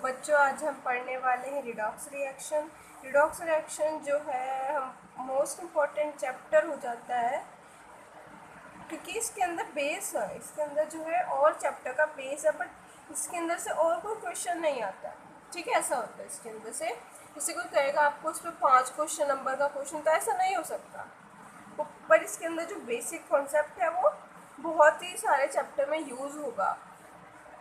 बच्चों, आज हम पढ़ने वाले हैं रिडॉक्स रिएक्शन। रिडॉक्स रिएक्शन जो है हम मोस्ट इम्पॉर्टेंट चैप्टर हो जाता है, क्योंकि इसके अंदर बेस है। इसके अंदर जो है और चैप्टर का बेस है, बट इसके अंदर से और कोई क्वेश्चन नहीं आता। ठीक है, ऐसा होता है इसके अंदर से। किसी कोई कहेगा आपको उस पर 5 क्वेश्चन नंबर का क्वेश्चन, तो ऐसा नहीं हो सकता। पर इसके अंदर जो बेसिक कॉन्सेप्ट है वो बहुत ही सारे चैप्टर में यूज़ होगा।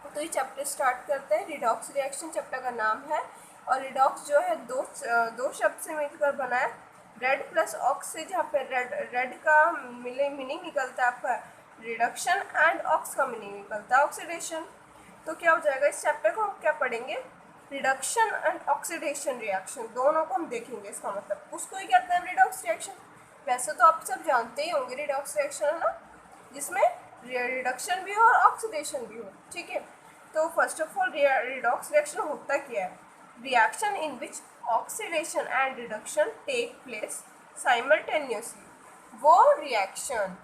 तो ये चैप्टर स्टार्ट करते हैं। रिडॉक्स रिएक्शन चैप्टर का नाम है, और रिडॉक्स जो है दो शब्द से मिलकर बना है। रेड प्लस ऑक्स से, जहाँ पे रेड का मीनिंग निकलता है आपका रिडक्शन, एंड ऑक्स का मीनिंग निकलता है ऑक्सीडेशन। तो क्या हो जाएगा, इस चैप्टर को हम क्या पढ़ेंगे, रिडक्शन एंड ऑक्सीडेशन रिएक्शन, दोनों को हम देखेंगे। इसका मतलब उसको ही कहते हैं रिडॉक्स रिएक्शन। वैसे तो आप सब जानते ही होंगे रिडॉक्स रिएक्शन है ना, जिसमें रिडक्शन भी हो और ऑक्सीडेशन भी हो। ठीक है, तो first of all redox reaction होता क्या है? Reaction in which oxidation and reduction take place simultaneously. वो रिएक्शन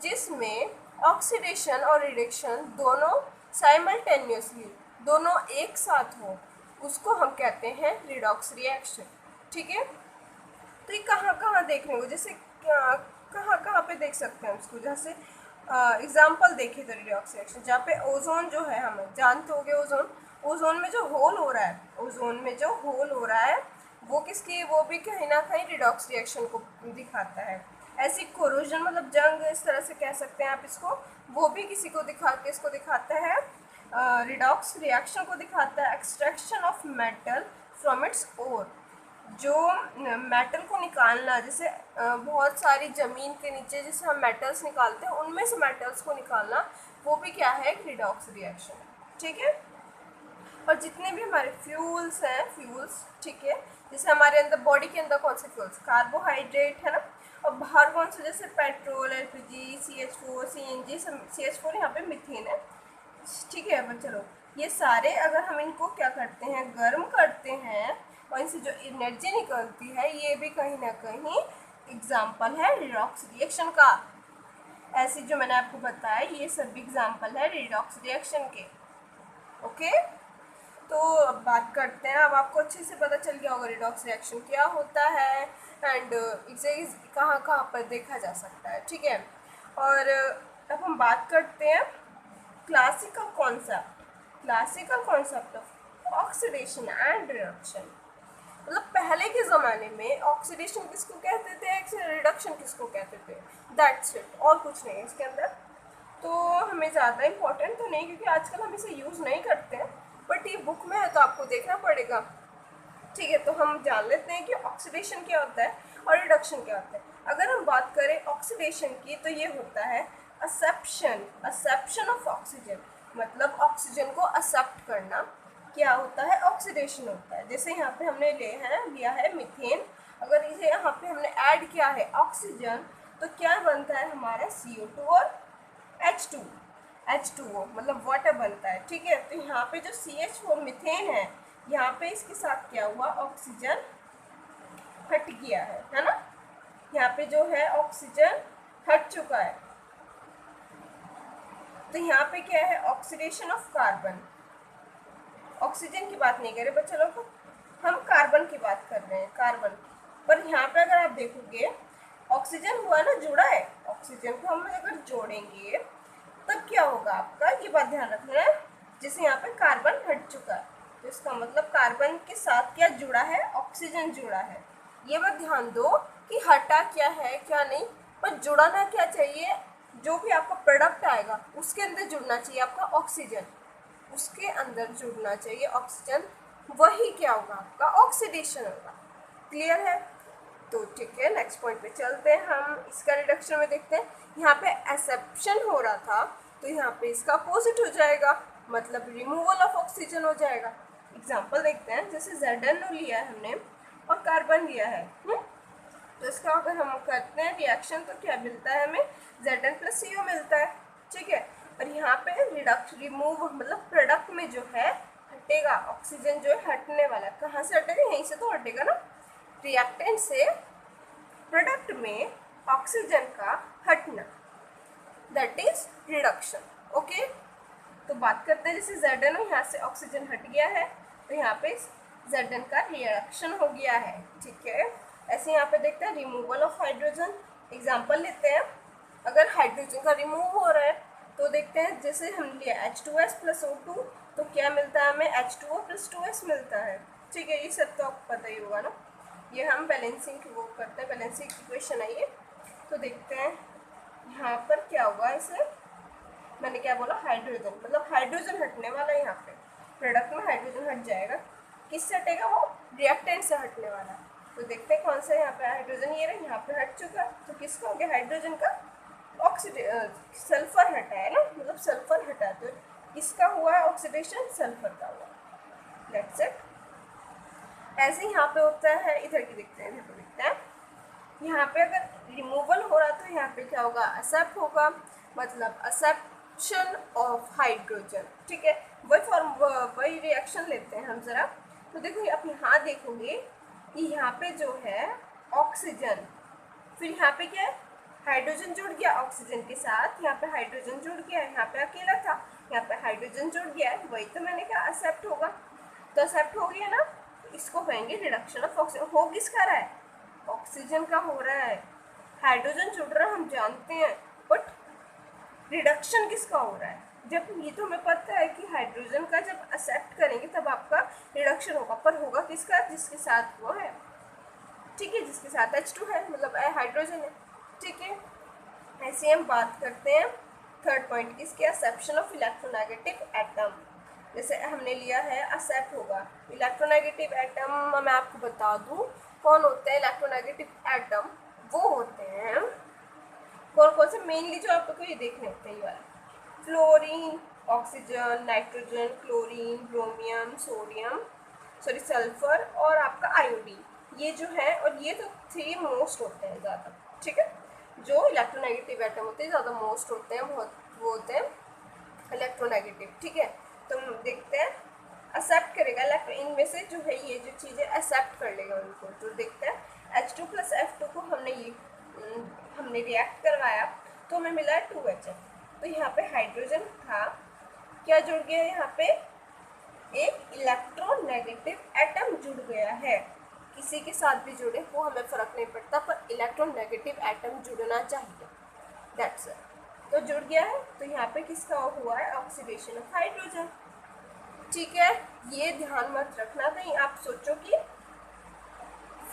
जिसमें ऑक्सीडेशन और रिडक्शन दोनों साइमल्टेनियसली, दोनों एक साथ हो, उसको हम कहते हैं रिडॉक्स रिएक्शन। ठीक है, तो ये कहाँ कहाँ देखने को, जैसे कहाँ कहाँ पे देख सकते हैं उसको, जैसे एग्जाम्पल देखे तो रिडॉक्स रिएक्शन, जहाँ पे ओजोन जो है, हमें जानते होंगे ओजोन में जो होल हो रहा है, ओजोन में जो होल हो रहा है वो किसकी, वो भी कहीं ना कहीं रिडॉक्स रिएक्शन को दिखाता है। ऐसी कोरोजन मतलब जंग, इस तरह से कह सकते हैं आप इसको, वो भी किसी को इसको दिखाता है, रिडॉक्स रिएक्शन को दिखाता है। Extraction of metal from its ore, जो मेटल को निकालना, जैसे बहुत सारी ज़मीन के नीचे जैसे हम मेटल्स निकालते हैं, उनमें से मेटल्स को निकालना, वो भी क्या है, एक रिडॉक्स रिएक्शन। ठीक है, और जितने भी हमारे फ्यूल्स हैं, ठीक है, जैसे हमारे अंदर बॉडी के अंदर कौन से फ्यूल्स, कार्बोहाइड्रेट है ना, और बाहर कौन से, जैसे petrol, LPG, CH4, CNG, CH4 यहाँ पे मीथेन है। ठीक है, अब चलो, ये सारे अगर हम इनको क्या करते हैं, गर्म करते हैं, और इनसे जो एनर्जी निकलती है, ये भी कहीं ना कहीं एग्जाम्पल है रिडॉक्स रिएक्शन का। ऐसे जो मैंने आपको बताया, ये सभी एग्जाम्पल है रिडॉक्स रिएक्शन के। ओके, तो अब बात करते हैं। अब आपको अच्छे से पता चल गया होगा रिडॉक्स रिएक्शन क्या होता है, एंड इसे कहाँ कहाँ पर देखा जा सकता है। ठीक है, और अब हम बात करते हैं classical concept of oxidation and reduction. मतलब पहले के ज़माने में ऑक्सीडेशन किसको कहते थे, रिडक्शन किसको कहते थे, दैट्स इट, और कुछ नहीं है इसके अंदर। तो हमें ज़्यादा इम्पोर्टेंट तो नहीं, क्योंकि आजकल हम इसे यूज़ नहीं करते हैं, बट ये बुक में है तो आपको देखना पड़ेगा। ठीक है, तो हम जान लेते हैं कि ऑक्सीडेशन क्या होता है और रिडक्शन क्या होता है। अगर हम बात करें ऑक्सीडेशन की, तो ये होता है असेप्शन ऑफ ऑक्सीजन, मतलब ऑक्सीजन को एक्सेप्ट करना, क्या होता है, ऑक्सीडेशन होता है। जैसे यहाँ पे हमने लिया है मीथेन, अगर इसे यहाँ पे हमने ऐड किया है ऑक्सीजन, तो क्या बनता है हमारा CO2 और H2O, मतलब वाटर बनता है। ठीक है, तो यहाँ पे जो CH4 मीथेन है, यहाँ पे इसके साथ क्या हुआ, ऑक्सीजन हट गया है ना, यहाँ पे जो है ऑक्सीजन हट चुका है। तो यहाँ पे क्या है, ऑक्सीडेशन ऑफ कार्बन। ऑक्सीजन की बात नहीं कर रहे बच्चे लोग, हम कार्बन की बात कर रहे हैं, कार्बन। पर यहाँ पे अगर आप देखोगे, ऑक्सीजन हुआ ना, जुड़ा है, ऑक्सीजन को हम अगर जोड़ेंगे तब क्या होगा आपका, ये बात ध्यान रखना है। जैसे यहाँ पे कार्बन हट चुका है, तो इसका मतलब कार्बन के साथ क्या जुड़ा है, ऑक्सीजन जुड़ा है। ये बात ध्यान दो कि हटा क्या है क्या नहीं, पर जुड़ाना क्या चाहिए, जो भी आपका प्रोडक्ट आएगा उसके अंदर जुड़ना चाहिए आपका ऑक्सीजन, उसके अंदर जुड़ना चाहिए ऑक्सीजन, वही क्या होगा, आपका ऑक्सीडेशन होगा। क्लियर है? तो ठीक है, नेक्स्ट पॉइंट पे चलते हैं। हम इसका रिडक्शन में देखते हैं। यहाँ पे एक्सेप्शन हो रहा था, तो यहाँ पे इसका अपोजिट हो जाएगा, मतलब रिमूवल ऑफ ऑक्सीजन हो जाएगा। एग्जांपल देखते हैं, जैसे ZnO लिया है हमने और कार्बन लिया है, तो इसका अगर हम करते हैं रिएक्शन, तो क्या मिलता है हमें, Zn+CO मिलता है। ठीक है, और यहाँ पे रिमूव मतलब प्रोडक्ट में जो है हटेगा, ऑक्सीजन जो है हटने वाला, कहाँ से हटेगा, यहीं से तो हटेगा ना, रिएक्टेंट से प्रोडक्ट में ऑक्सीजन का हटना, दैट इज रिडक्शन। ओके, तो बात करते हैं, जैसे ZnO यहाँ से ऑक्सीजन हट गया है, तो यहाँ पे Zn का रिएक्शन हो गया है, ठीक है। ऐसे यहाँ पे देखते हैं रिमूवल ऑफ हाइड्रोजन। एग्जांपल लेते हैं, अगर हाइड्रोजन का रिमूव हो रहा है तो देखते हैं, जैसे हम लिया H2S प्लस O2 तो क्या मिलता है हमें, H2O प्लस 2S मिलता है, ठीक है। ये सब तो आपको पता ही होगा ना, ये हम बैलेंसिंग की वो करते हैं, बैलेंसिंग इक्वेशन है ये। तो देखते हैं यहाँ पर क्या होगा, इसे मैंने क्या बोला, हाइड्रोजन, मतलब हाइड्रोजन हटने वाला है यहाँ पे, प्रोडक्ट में हाइड्रोजन हट जाएगा। किससे हटेगा, वो रिएक्टेंट से हटने वाला है। तो देखते हैं कौन सा यहाँ पे हाइड्रोजन, ये रहा यहाँ पे हट चुका, तो किसका हो गया, हाइड्रोजन का सल्फर हटा है ना, मतलब सल्फर हटा, तो किसका हुआ ऑक्सीडेशन, सल्फर का हुआ, दैट्स इट। ऐसे यहाँ पे होता है, इधर की देखते हैं, इधर को देखते हैं, यहाँ पे अगर रिमूवल हो रहा तो यहाँ पे क्या होगा, एक्सेप्ट होगा, मतलब एक्सेप्शन ऑफ हाइड्रोजन, ठीक है। वही रिएक्शन लेते हैं हम जरा। तो देखो आप यहाँ देखोगे कि यहाँ पे जो है ऑक्सीजन, फिर यहाँ पे क्या है, हाइड्रोजन जुड़ गया ऑक्सीजन के साथ, यहाँ पे हाइड्रोजन जुड़ गया, यहाँ पे अकेला था, यहाँ पे हाइड्रोजन जुड़ गया है, वही तो मैंने कहा एक्सेप्ट होगा। तो एक्सेप्ट हो गया ना, तो इसको कहेंगे रिडक्शन ऑफ ऑक्सीजन। हो किसका रहा है, ऑक्सीजन का हो रहा है, हाइड्रोजन जुड़ रहा है हम जानते हैं, बट रिडक्शन किसका हो रहा है, जब ये तो हमें पता है कि हाइड्रोजन का जब एक्सेप्ट करेंगे तब आपका रिडक्शन होगा, पर होगा किसका, जिसके साथ वो है, ठीक है, जिसके साथ H2 है, मतलब हाइड्रोजन है, ठीक है। ऐसे हम बात करते हैं थर्ड पॉइंट, इसके एक्सेप्शन ऑफ इलेक्ट्रोनेगेटिव एटम। जैसे हमने लिया है एक्सेप्ट होगा इलेक्ट्रोनेगेटिव एटम, मैं आपको बता दूं कौन होते हैं इलेक्ट्रोनेगेटिव एटम, वो होते हैं कौन कौन से, मेनली जो आपको ये देखने होते हैं, ये वाला fluorine, oxygen, nitrogen, chlorine, ब्रोमियम, sulphur और आपका आयोडीन, ये जो है, और ये तो 3 मोस्ट होते हैं ज़्यादा, ठीक है, जो इलेक्ट्रोनेगेटिव एटम होते हैं ज़्यादा मोस्ट होते हैं, बहुत वो होते हैं इलेक्ट्रोनेगेटिव, ठीक है। तो हम देखते हैं एक्सेप्ट करेगा इनमें से जो है, ये जो चीज़ें एक्सेप्ट कर लेगा उनको। तो देखते हैं H2 प्लस F2 को हमने रिएक्ट करवाया तो हमें मिला 2HF। तो यहाँ पे हाइड्रोजन था, क्या जुड़ गया यहाँ पे, एक इलेक्ट्रोनेगेटिव एटम जुड़ गया है, किसी के साथ भी जुड़े वो हमें फ़र्क नहीं पड़ता, पर इलेक्ट्रोनेगेटिव एटम जुड़ना चाहिए, दैट्स इट। तो जुड़ गया है, तो यहाँ पे किसका हुआ है, ऑक्सीडेशन ऑफ हाइड्रोजन, ठीक है। ये ध्यान मत रखना कहीं आप सोचो कि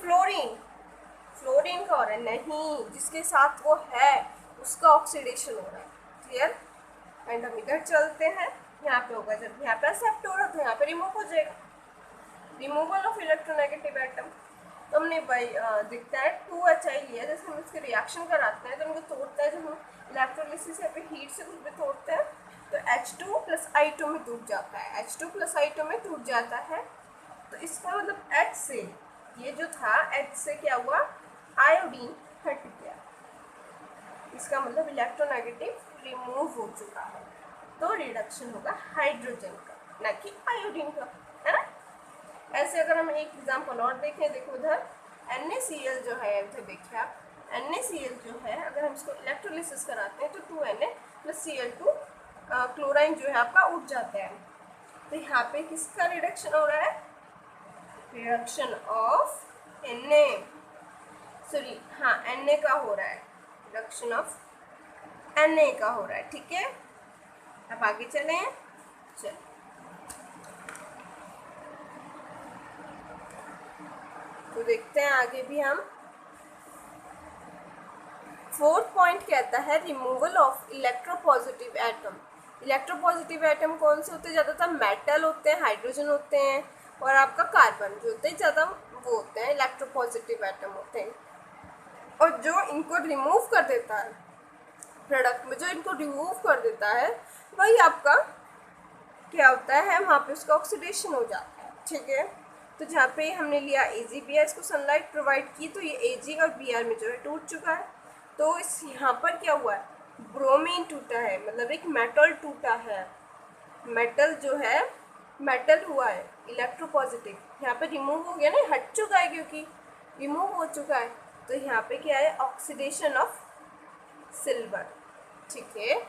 फ्लोरीन का हो रहा है, नहीं, जिसके साथ वो है उसका ऑक्सीडेशन हो रहा है, क्लियर। एंड हम इधर चलते हैं, यहाँ पे होगा जब यहाँ पे एक्सेप्ट हो रहा तो यहाँ पे रिमूव हो जाएगा, रिमूवल ऑफ इलेक्ट्रोनेगेटिव एटम। तो हमने भाई दिखता है 2HI लिया, जैसे हम इसके रिएक्शन कराते हैं तो उनको तोड़ता है, जब हम इलेक्ट्रोलिसिस या फिर हीट से कुछ भी तोड़ते हैं तो H2 प्लस I2 में टूट जाता है, H2 प्लस I2 में टूट जाता है। तो इसका मतलब H से, ये जो था H से क्या हुआ, आयोडीन हट गया, इसका मतलब इलेक्ट्रोनेगेटिव रिमूव हो चुका है, तो रिडक्शन होगा हाइड्रोजन का, ना कि आयोडीन का, है ना। ऐसे अगर हम एक एग्जाम्पल और देखें, देखो उधर NaCl जो है, उधर देखिए आप NaCl जो है, अगर हम इसको इलेक्ट्रोलिसिस कराते हैं तो 2Na प्लस Cl2 क्लोराइन जो है आपका उठ जाता है। तो यहाँ पे किसका रिडक्शन हो रहा है, रिडक्शन ऑफ Na, सॉरी हाँ Na का हो रहा है, रिडक्शन ऑफ Na का हो रहा है, ठीक है। अब आगे चलें, चल तो देखते हैं आगे भी हम। फोर्थ पॉइंट कहता है removal of electropositive atom. Electropositive atom कौन से होते हैं, ज़्यादातर मेटल होते हैं, हाइड्रोजन होते हैं, और आपका कार्बन जो होते हैं ज़्यादा वो होते हैं इलेक्ट्रोपॉजिटिव एटम होते हैं। और जो इनको रिमूव कर देता है प्रोडक्ट में, जो इनको रिमूव कर देता है वही आपका क्या होता है, वहाँ पे उसका ऑक्सीडेशन हो जाता है, ठीक है। तो जहाँ पे हमने लिया AgBr, इसको सनलाइट प्रोवाइड की तो ये Ag और Br में जो है टूट चुका है। तो इस यहाँ पर क्या हुआ है, ब्रोमीन टूटा है, मतलब एक मेटल टूटा है, मेटल जो है मेटल हुआ है इलेक्ट्रोपॉजिटिव, यहाँ पे रिमूव हो गया ना, हट चुका है क्योंकि रिमूव हो चुका है। तो यहाँ पे क्या है, ऑक्सीडेशन ऑफ सिल्वर, ठीक है।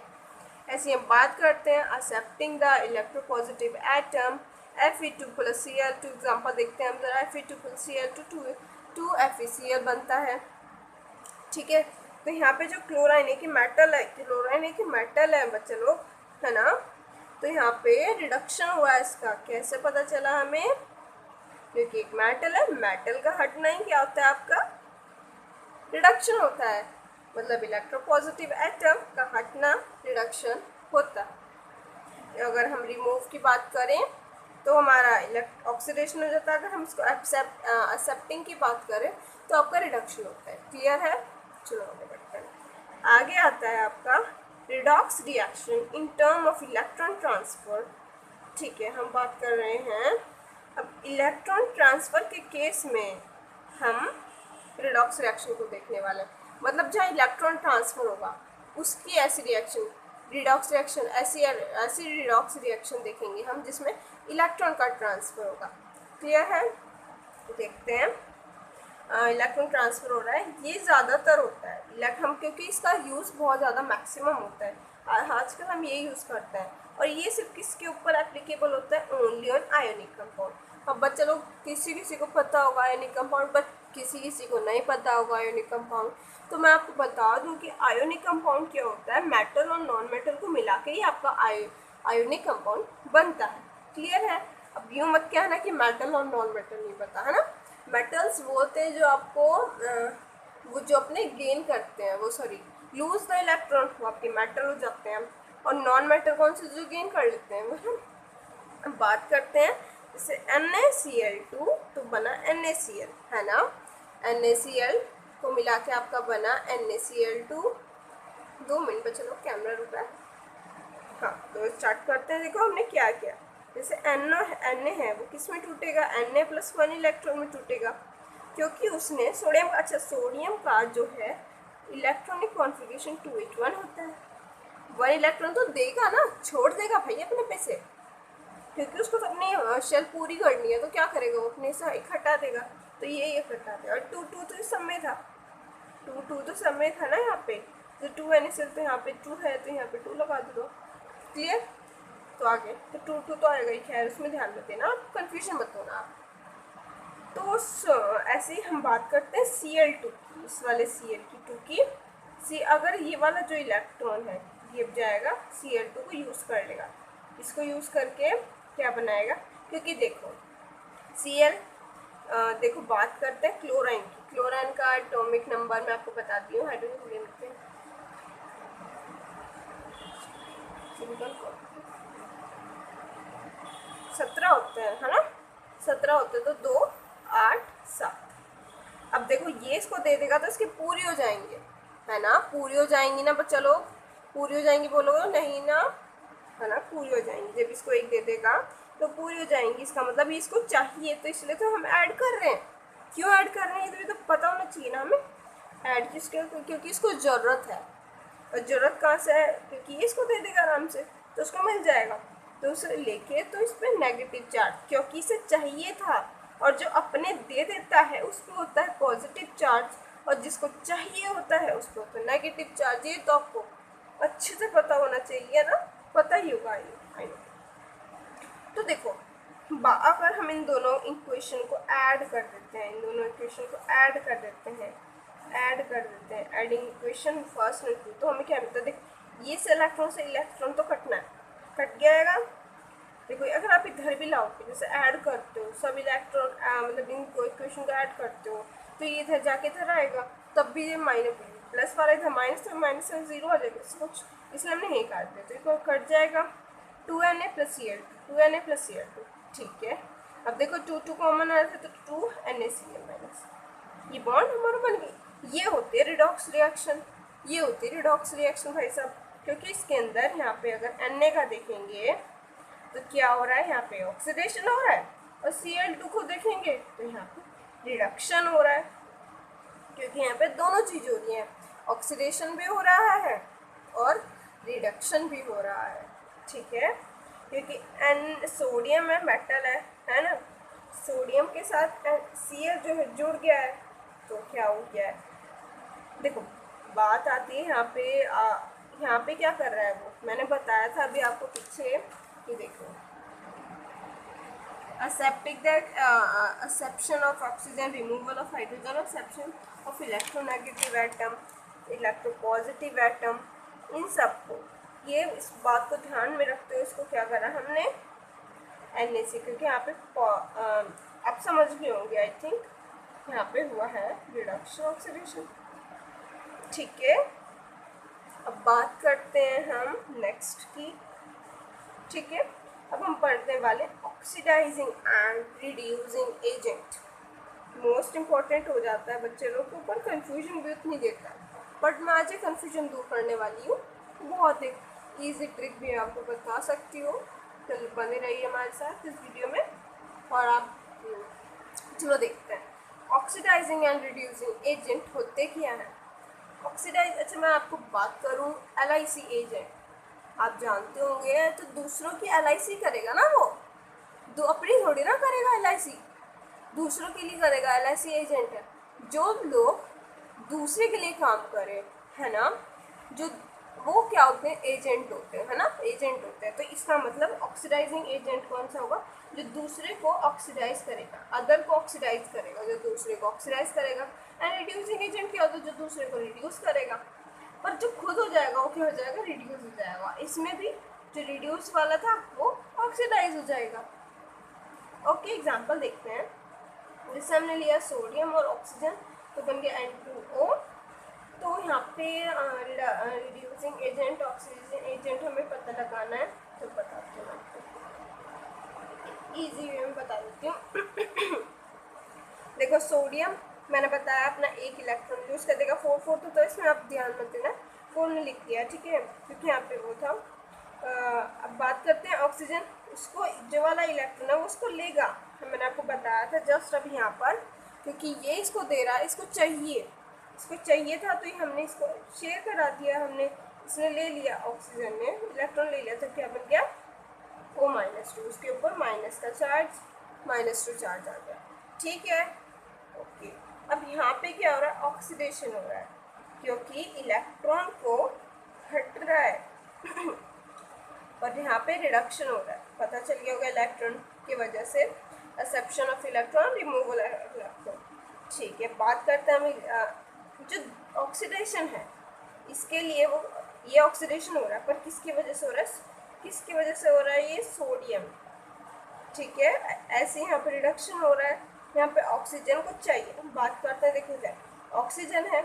ऐसे हम बात करते हैं accepting the electropositive atom Fe2 plus Cl2, example देखते हैं हम जरा। Fe2 plus Cl2 to FeCl बनता है, ठीक है। तो यहाँ पे जो क्लोराइन है कि मेटल है, क्लोराइन है कि मेटल है बच्चे लोग, है ना। तो यहाँ पे रिडक्शन हुआ है इसका, कैसे पता चला हमें? क्योंकि एक मेटल है, मेटल का हटना ही क्या होता है आपका? रिडक्शन होता है, मतलब इलेक्ट्रोपॉजिटिव एटम का हटना रिडक्शन होता है। अगर हम रिमूव की बात करें तो हमारा ऑक्सीडेशन हो जाता है। अगर हम इसको एक्सेप्टिंग की बात करें तो आपका रिडक्शन होता है। क्लियर है? चलो आगे बढ़ते हैं। आगे आता है आपका redox reaction in term of electron transfer, ठीक है। हम बात कर रहे हैं अब इलेक्ट्रॉन ट्रांसफर के केस में हम रिडॉक्स रिएक्शन को देखने वाले हैं। मतलब जहाँ इलेक्ट्रॉन ट्रांसफर होगा उसकी ऐसी रिएक्शन, रिडॉक्स रिएक्शन, ऐसी रिडॉक्स रिएक्शन देखेंगे हम जिसमें इलेक्ट्रॉन का ट्रांसफर होगा। क्लियर है? देखते हैं। इलेक्ट्रॉन ट्रांसफर हो रहा है, ये ज़्यादातर होता है हम, क्योंकि इसका यूज़ बहुत ज़्यादा मैक्सिमम होता है, आजकल हम ये यूज़ करते हैं। और ये सिर्फ किसके ऊपर एप्लीकेबल होता है? Only on ionic compound. अब बच्चे लोग किसी किसी को पता होगा आयोनिक कंपाउंड, बट किसी किसी को नहीं पता होगा आयोनिक कंपाउंड। तो मैं आपको बता दूं कि आयोनिक कंपाउंड क्या होता है, मेटल और नॉन मेटल को मिला के ही आपका आयोनिक कंपाउंड बनता है। क्लियर है? अब यूँ मत कहना कि मेटल और नॉन मेटल नहीं पता, है ना। मेटल्स वो होते हैं जो आपको वो जो अपने गेन करते हैं, वो सॉरी लूज द इलेक्ट्रॉन, वो आपके मेटल हो जाते हैं। और नॉन मेटल कौन से जो गेन कर लेते हैं, वो हम बात करते हैं। जैसे NaCl2 तो बना NaCl, है ना। NaCl को मिला के आपका बना NaCl2। 2 मिनट बच्चे लोग, कैमरा रुका है। हाँ, तो स्टार्ट करते हैं। देखो हमने क्या किया। जैसे Na है वो किस में टूटेगा? Na+1 इलेक्ट्रॉन में टूटेगा, क्योंकि उसने सोडियम, अच्छा सोडियम का जो है इलेक्ट्रॉनिक कॉन्फ़िगरेशन 2h1 होता है। 1 इलेक्ट्रॉन तो देगा ना, छोड़ देगा भाई अपने पे से, क्योंकि उसको तो अपनी शेल पूरी करनी है। तो क्या करेगा वो? अपने से एक हटा देगा। तो ये हटा देगा। और 2 तो इस सब में था, 2 तो सब में था ना यहाँ पे। तो 2 NaCl तो यहाँ पे 2 है, तो यहाँ पे 2 लगा दो। क्लियर? तो आगे तो 2 तो आएगा ही, खैर उसमें ध्यान मत देना, आप कन्फ्यूजन मत होना आप। तो ऐसे ही हम बात करते हैं Cl2 की, इस वाले Cl की 2 की। अगर ये वाला जो इलेक्ट्रॉन है ये जाएगा Cl2 को यूज़ कर लेगा, इसको यूज़ करके क्या बनाएगा? क्योंकि देखो Cl, देखो बात करते हैं क्लोराइन की। क्लोराइन का एटॉमिक नंबर मैं आपको बताती हूँ, हाइड्रोजन के 17 होते हैं, है ना। 17 होते हैं, तो 2 8 7। अब देखो ये इसको दे देगा तो इसके पूरी हो जाएंगे, है ना। पूरी हो जाएंगी ना बच्चा लोग? पूरी हो जाएंगी बोलोगे? नहीं ना, है ना। पूरी हो जाएंगी, जब इसको एक दे देगा तो पूरी हो जाएंगी। इसका मतलब ये इसको चाहिए, तो इसलिए तो हम ऐड कर रहे हैं। क्यों ऐड कर रहे हैं ये तो पता होना चाहिए ना हमें। ऐड किसके? क्योंकि इसको ज़रूरत है। और ज़रूरत कहाँ से है? क्योंकि ये इसको दे देगा आराम से, तो उसको मिल जाएगा। तो उसे लेके तो इस पर नेगेटिव चार्ज, क्योंकि इसे चाहिए था। और जो अपने दे देता है उस पर होता है पॉजिटिव चार्ज, और जिसको चाहिए होता है उस पर होता है नेगेटिव चार्ज। ये तो आपको अच्छे से पता होना चाहिए ना, पता ही होगा ये, आई नो। तो देखो अगर हम इन दोनों इक्वेशन को ऐड कर देते हैं, इन दोनों इक्वेशन को ऐड कर देते हैं, एडिंग इक्वेशन फर्स्ट एंड 2, तो हमें क्या मिलता है? देख, ये से इलेक्ट्रॉन तो कटना है, कट जाएगा। देखो अगर आप इधर भी लाओगे, जैसे ऐड करते हो सब इलेक्ट्रॉन, मतलब इन इक्वेशन को ऐड करते हो, तो ये इधर जाके इधर आएगा, तब भी ये माइनस प्लस वाला इधर माइनस, तो माइनस से 0 आ जाएगा इसको, इसलिए हमने नहीं काट दिया। तो इसको कट जाएगा 2Na+Cl2, ठीक है। अब देखो 2 कॉमन आ रहा था, तो 2NaCl माइनस, ये बॉन्ड हमारा बन गई। ये होती है रिडॉक्स रिएक्शन, ये होती है रिडॉक्स रिएक्शन भाई साहब। क्योंकि इसके अंदर यहाँ पे अगर Na का देखेंगे तो क्या हो रहा है? यहाँ पे ऑक्सीडेशन हो रहा है। और Cl2 को देखेंगे तो यहाँ पे रिडक्शन हो रहा है, क्योंकि यहाँ पे दोनों चीज़ हो रही है, ऑक्सीडेशन भी हो रहा है और रिडक्शन भी हो रहा है, ठीक है। क्योंकि सोडियम है, मेटल है ना। सोडियम के साथ Cl जो है जुड़ गया है, तो क्या हो गया है? देखो बात आती है यहाँ पे क्या कर रहा है वो, मैंने बताया था अभी आपको पीछे, ये देखो aseptic that acception of oxygen, removal of hydrogen, acception of electronegative atom, electropositive atom, इन सबको ये इस बात को ध्यान में रखते हुए इसको क्या करा हमने NaC, क्योंकि यहाँ पे आप समझ भी होंगे आई थिंक यहाँ पे हुआ है रिडक्शन ऑक्सीडेशन। ठीक है, अब बात करते हैं हम नेक्स्ट की। ठीक है, अब हम पढ़ने वाले oxidizing and reducing agent. Most important हो जाता है बच्चे लोग के ऊपर, कंफ्यूजन भी उतनी देता है, बट मैं आज ये कंफ्यूजन दूर करने वाली हूँ। बहुत एक ईजी ट्रिक भी आपको बता सकती हूँ, तो बने रहिए हमारे साथ इस वीडियो में। और आप चलो देखते हैं ऑक्सीडाइजिंग एंड रिड्यूसिंग एजेंट होते क्या हैं। ऑक्सीडाइज, अच्छा मैं आपको बात करूँ LIC एजेंट, आप जानते होंगे, तो दूसरों की LIC करेगा ना, वो दो अपनी थोड़ी ना करेगा LIC, दूसरों के लिए करेगा। LIC एजेंट है जो लोग दूसरे के लिए काम करे, है ना, जो वो क्या होते हैं, एजेंट होते हैं, है ना, एजेंट होते हैं। तो इसका मतलब ऑक्सीडाइजिंग एजेंट कौन सा होगा, जो दूसरे को ऑक्सीडाइज करेगा, अदर को ऑक्सीडाइज करेगा, जो दूसरे को ऑक्सीडाइज करेगा। एंड रिड्यूसिंग एजेंट क्या होता है, जो दूसरे को रिड्यूस करेगा, पर जो खुद हो जाएगा वो क्या हो जाएगा, रिड्यूस हो जाएगा। इसमें भी जो रिड्यूस वाला था वो ऑक्सीडाइज हो जाएगा। ओके, एग्जांपल देखते हैं। जैसे हमने लिया सोडियम और ऑक्सीजन, तो बन गया N2O। तो यहाँ पे रिड्यूसिंग एजेंट, ऑक्सीजन एजेंट हमें पता लगाना है, तो बताती हूँ आपको, ईजी वे में बता देती हूँ। देखो सोडियम मैंने बताया अपना एक इलेक्ट्रॉन यूज कर देगा, 4 4, तो इसमें आप ध्यान मत देना, 4 ने लिख दिया, ठीक है, क्योंकि यहाँ पे वो था। अब बात करते हैं ऑक्सीजन, उसको जो वाला इलेक्ट्रॉन है वो उसको लेगा, मैंने आपको बताया था जस्ट अब यहाँ पर, क्योंकि ये इसको दे रहा है, इसको चाहिए था, तो ये हमने इसको शेयर करा दिया, हमने इसने ले लिया, ऑक्सीजन ने इलेक्ट्रॉन ले लिया, तो क्या बन गया O-2, उसके ऊपर माइनस का चार्ज, -2 चार्ज आ गया। ठीक है, ओके। अब यहाँ पे क्या हो रहा है, ऑक्सीडेशन हो रहा है, क्योंकि इलेक्ट्रॉन को हट रहा है और यहाँ पे रिडक्शन हो रहा है, पता चल गया होगा इलेक्ट्रॉन की वजह से, exception of electron, removal of electron. ठीक है, बात करते हैं हम जो ऑक्सीडेशन है, इसके लिए वो ये ऑक्सीडेशन हो रहा है, पर किसकी वजह से हो रहा है, किसकी वजह से हो रहा है, ये सोडियम। ठीक है, ऐसे यहाँ पे रिडक्शन हो रहा है, यहाँ पे ऑक्सीजन को चाहिए। बात करते हैं, देखिए ऑक्सीजन है,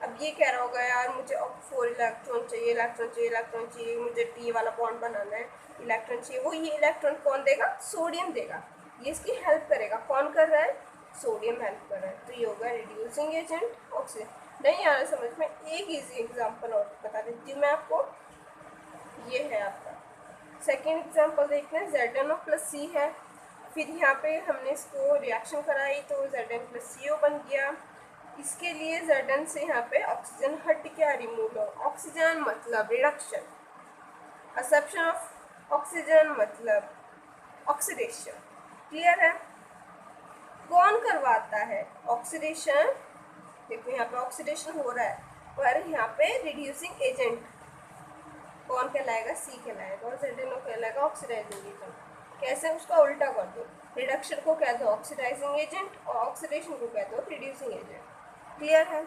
अब ये कह रहा होगा यार मुझे 4 इलेक्ट्रॉन चाहिए, मुझे T वाला बॉन्ड बनाना है, इलेक्ट्रॉन चाहिए, वो ये इलेक्ट्रॉन कौन देगा, सोडियम देगा, ये इसकी हेल्प करेगा। कौन कर रहा है, सोडियम हेल्प कर रहा है, तो ये होगा रिड्यूसिंग एजेंट ऑक्सीजन। नहीं आ रहा समझ में, एक ईजी एग्जाम्पल और बता देती हूँ मैं आपको, ये है आपका सेकेंड एग्जाम्पल देखते हैं, ZnO+C है, फिर यहाँ पे हमने इसको रिएक्शन कराई तो Zn+CO बन गया। इसके लिए Zn से यहाँ पे ऑक्सीजन हट गया, रिमूव हो, ऑक्सीजन मतलब रिडक्शन, एक्सेप्शन ऑफ ऑक्सीजन मतलब ऑक्सीडेशन। क्लियर है, कौन करवाता है ऑक्सीडेशन, देखो यहाँ पे ऑक्सीडेशन हो रहा है, पर यहाँ पे रिड्यूसिंग एजेंट कौन कहलाएगा, C कहलाएगा, और ZnO कहलाएगा ऑक्सीडाइजिंग एजेंट। कैसे, उसका उल्टा कर दो, रिडक्शन को कह दो ऑक्सीडाइजिंग एजेंट और ऑक्सीडेशन को कह दो रिड्यूसिंग एजेंट। क्लियर है,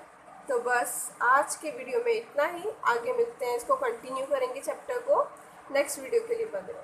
तो बस आज के वीडियो में इतना ही, आगे मिलते हैं, इसको कंटिन्यू करेंगे चैप्टर को, नेक्स्ट वीडियो के लिए बने रहो।